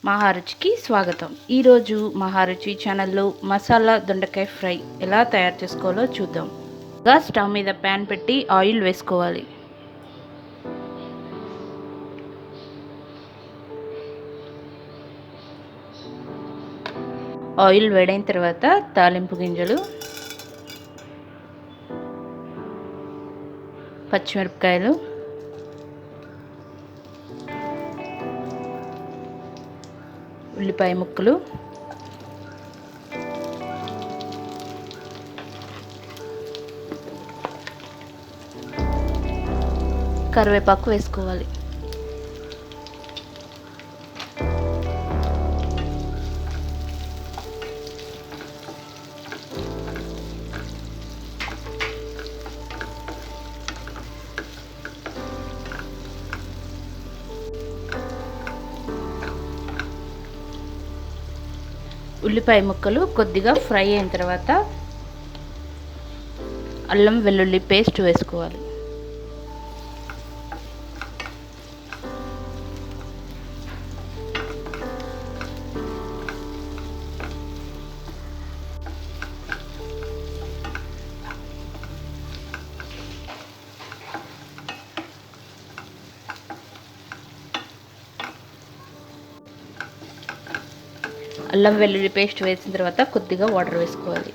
మహారుచికి స్వాగతం. ఈరోజు మహారుచి ఛానల్లో మసాలా దొండకాయ ఫ్రై ఎలా తయారు చేసుకోవాలో చూద్దాం. స్టవ్ మీద ప్యాన్ పెట్టి ఆయిల్ వేసుకోవాలి. ఆయిల్ వేడైన తర్వాత తాలింపు గింజలు, పచ్చిమిరపకాయలు, ఉల్లిపాయ ముక్కలు, కరివేపాకు వేసుకోవాలి. ఉల్లిపాయ ముక్కలు కొద్దిగా ఫ్రై అయిన తర్వాత అల్లం వెల్లుల్లి పేస్ట్ వేసుకోవాలి. అల్లం వెల్లుల్లి పేస్ట్ వేసిన తర్వాత కొద్దిగా వాటర్ వేసుకోవాలి.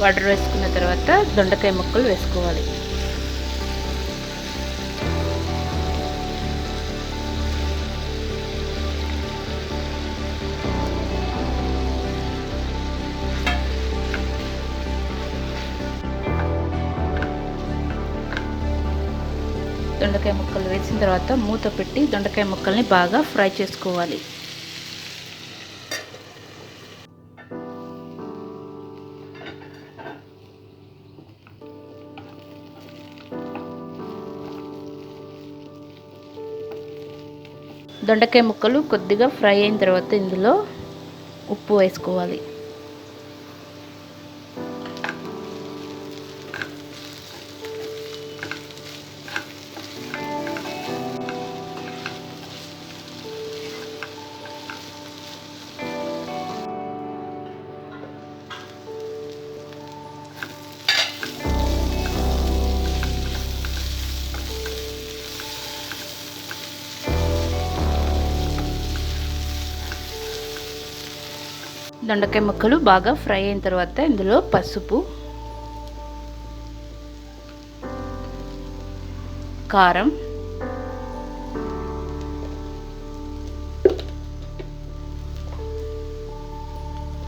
వాటర్ వేసుకున్న తర్వాత దొండకాయ ముక్కలు వేసుకోవాలి. దొండకాయ ముక్కలు వేసిన తర్వాత మూత పెట్టి దొండకాయ ముక్కల్ని బాగా ఫ్రై చేసుకోవాలి. దొండకాయ ముక్కలు కొద్దిగా ఫ్రై అయిన తర్వాత ఇందులో ఉప్పు వేసుకోవాలి. దొండకాయ ముక్కలు బాగా ఫ్రై అయిన తర్వాత ఇందులో పసుపు, కారం,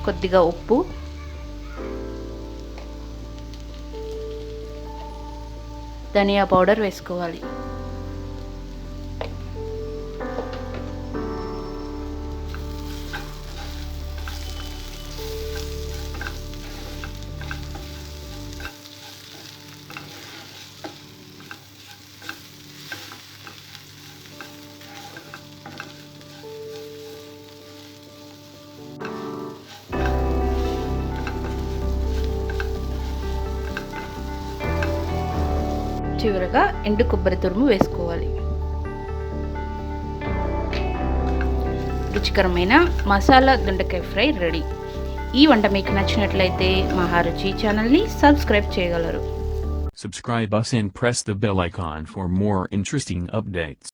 కొద్దిగా ఉప్పు, ధనియా పౌడర్ వేసుకోవాలి. చివరగా ఎండు కొబ్బరి తురుము వేసుకోవాలి. రుచికరమైన మసాలా దొండకాయ ఫ్రై రెడీ. ఈ వంట మీకు నచ్చినట్లయితే మహారుచి ఛానల్ని సబ్స్క్రైబ్ చేయగలరు. Subscribe us and press the bell icon for more interesting updates.